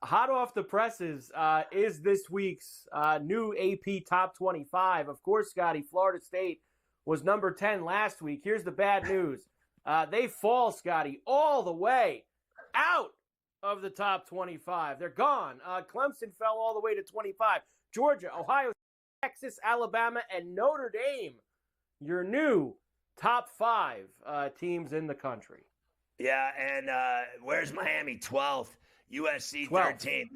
Hot off the presses is this week's new AP Top 25. Of course, Scotty, Florida State was number 10 last week. Here's the bad news. They fall, Scotty, all the way out of the top 25. They're gone. Clemson fell all the way to 25. Georgia, Ohio, Texas, Alabama, and Notre Dame, your new top 5 teams in the country. Yeah, and where's Miami? 12th. USC 13th.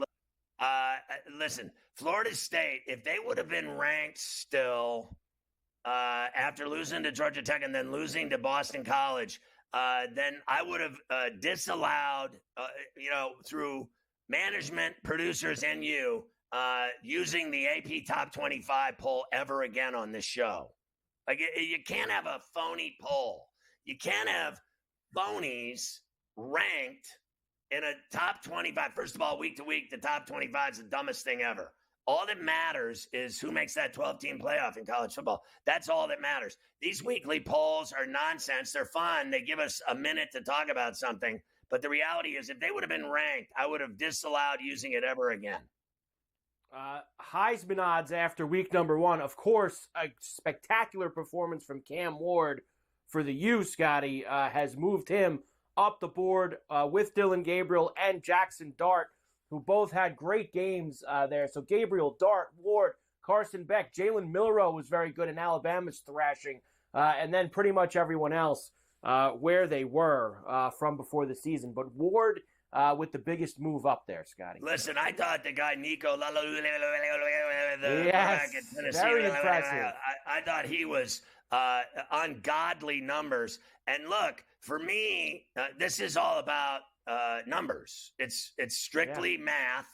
Listen, Florida State, if they would have been ranked still after losing to Georgia Tech and then losing to Boston College, then I would have disallowed, through management, producers, and you, using the AP Top 25 poll ever again on this show. Like, you can't have a phony poll. You can't have phonies ranked in a top 25. First of all, week to week, the top 25 is the dumbest thing ever. All that matters is who makes that 12-team playoff in college football. That's all that matters. These weekly polls are nonsense. They're fun. They give us a minute to talk about something. But the reality is, if they would have been ranked, I would have disallowed using it ever again. Heisman odds after week number 1. Of course, a spectacular performance from Cam Ward for the U, Scotty, has moved him up the board with Dillon Gabriel and Jaxson Dart, who both had great games there. So Gabriel, Dart, Ward, Carson Beck, Jalen Milroe was very good in Alabama's thrashing, and then pretty much everyone else where they were from before the season. But Ward with the biggest move up there, Scotty. Listen, I thought the guy Nico, yes, very impressive. I thought he was ungodly numbers. And look, for me, this is all about numbers. It's strictly math,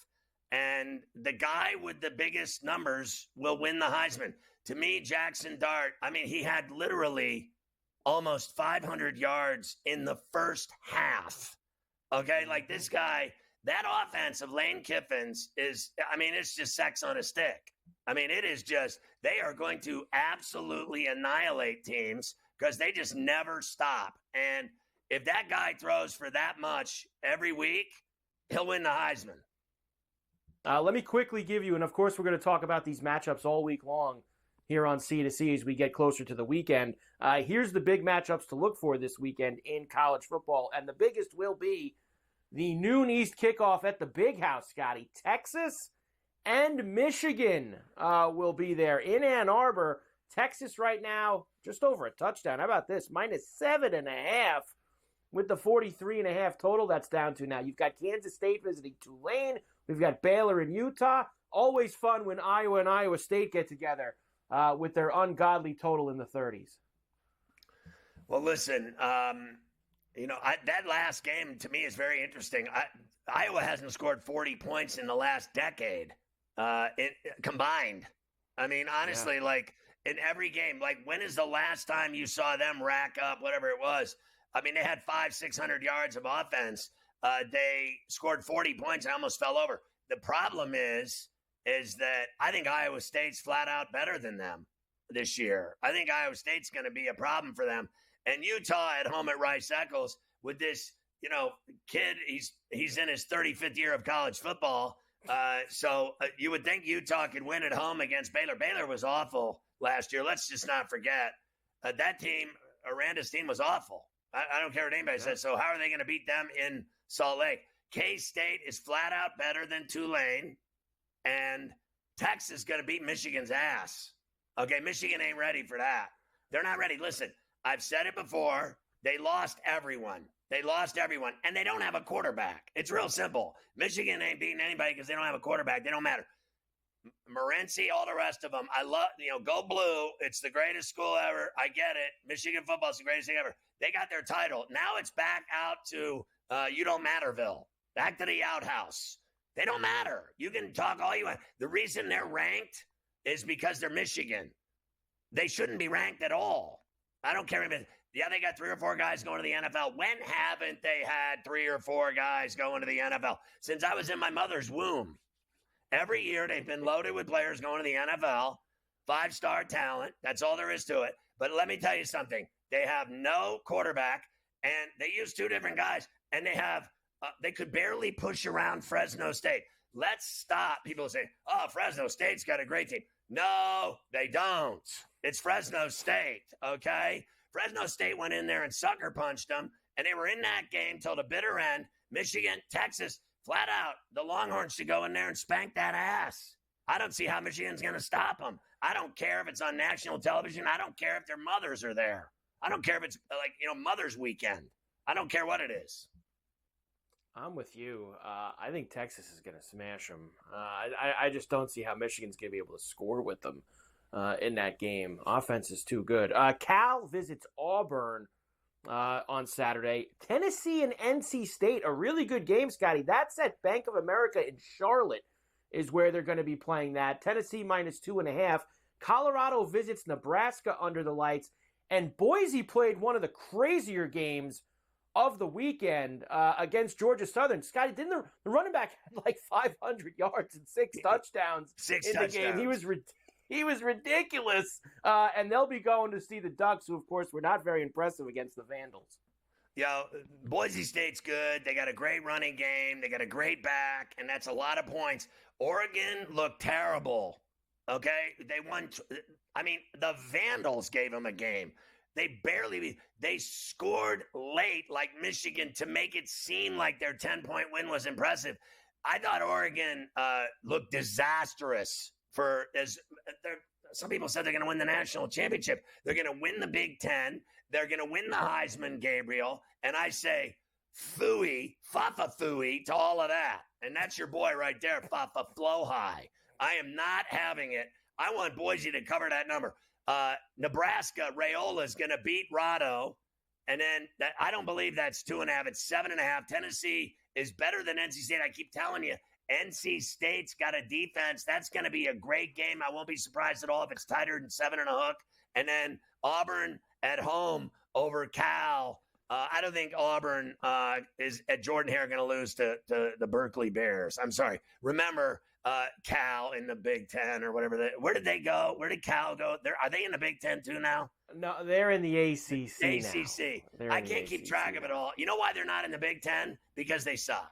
and the guy with the biggest numbers will win the Heisman. To me, Jaxson Dart, I mean, he had literally almost 500 yards in the first half. Okay, like this guy, that offense of Lane Kiffin's is, I mean, it's just sex on a stick. I mean, it is just, they are going to absolutely annihilate teams because they just never stop. And if that guy throws for that much every week, he'll win the Heisman. Let me quickly give you, and of course we're going to talk about these matchups all week long here on C2C as we get closer to the weekend. Here's the big matchups to look for this weekend in college football, and the biggest will be the noon East kickoff at the Big House, Scotty. Texas and Michigan will be there in Ann Arbor. Texas right now, just over a touchdown. How about this? -7.5 with the 43.5 total. That's down to now. You've got Kansas State visiting Tulane. We've got Baylor and Utah. Always fun when Iowa and Iowa State get together with their ungodly total in the 30s. Well, listen, that last game to me is very interesting. Iowa hasn't scored 40 points in the last decade combined. I mean, honestly, like in every game, like when is the last time you saw them rack up whatever it was? I mean, they had 500-600 yards of offense. They scored 40 points and almost fell over. The problem is that I think Iowa State's flat out better than them this year. I think Iowa State's going to be a problem for them. And Utah at home at Rice-Eccles with this, kid, he's in his 35th year of college football. So you would think Utah could win at home against Baylor. Baylor was awful last year. Let's just not forget that team, Aranda's team, was awful. I don't care what anybody says. So how are they going to beat them in Salt Lake? K-State is flat out better than Tulane, and Texas is going to beat Michigan's ass. Okay, Michigan ain't ready for that. They're not ready. Listen, I've said it before. They lost everyone. And they don't have a quarterback. It's real simple. Michigan ain't beating anybody because they don't have a quarterback. They don't matter. Morency, all the rest of them. I love, go blue. It's the greatest school ever. I get it. Michigan football is the greatest thing ever. They got their title. Now it's back out to you don't matterville. Back to the outhouse. They don't matter. You can talk all you want. The reason they're ranked is because they're Michigan. They shouldn't be ranked at all. I don't care if they got 3 or 4 guys going to the NFL. When haven't they had 3 or 4 guys going to the NFL? Since I was in my mother's womb. Every year they've been loaded with players going to the NFL, 5-star talent. That's all there is to it. But let me tell you something. They have no quarterback, and they use 2 different guys, and they have They could barely push around Fresno State. Let's stop. People say, oh, Fresno State's got a great team. No, they don't. It's Fresno State, okay? Fresno State went in there and sucker punched them, and they were in that game till the bitter end. Michigan, Texas, flat out, the Longhorns should go in there and spank that ass. I don't see how Michigan's going to stop them. I don't care if it's on national television. I don't care if their mothers are there. I don't care if it's Mother's Weekend. I don't care what it is. I'm with you. I think Texas is going to smash them. I just don't see how Michigan's going to be able to score with them in that game. Offense is too good. Cal visits Auburn on Saturday. Tennessee and NC State, a really good game, Scotty. That's at Bank of America in Charlotte is where they're going to be playing that. Tennessee -2.5. Colorado visits Nebraska under the lights. And Boise played one of the crazier games of the weekend against Georgia Southern. Scotty, didn't the running back had like 500 yards and 6 touchdowns in the game? He was ridiculous. And they'll be going to see the Ducks, who, of course, were not very impressive against the Vandals. Boise State's good. They got a great running game. They got a great back, and that's a lot of points. Oregon looked terrible. Okay? They won. The Vandals gave them a game. They scored late like Michigan to make it seem like their 10-point win was impressive. I thought Oregon looked disastrous some people said they're going to win the national championship. They're going to win the Big Ten. They're going to win the Heisman, Gabriel. And I say, phooey, fafa phooey to all of that. And that's your boy right there, Fafa Flow High. I am not having it. I want Boise to cover that number. Nebraska, Rayola is going to beat Rado. And then I don't believe that's 2.5. It's 7.5. Tennessee is better than NC State. I keep telling you, NC State's got a defense. That's going to be a great game. I won't be surprised at all if it's tighter than 7 and a hook. And then Auburn at home over Cal. I don't think Auburn is at Jordan Hare going to lose to the Berkeley Bears. I'm sorry. Remember Cal in the Big Ten or whatever. Where did they go? Where did Cal go? Are they in the Big Ten too now? No, they're in the ACC. ACC. I can't keep track of it all. You know why they're not in the Big Ten? Because they suck.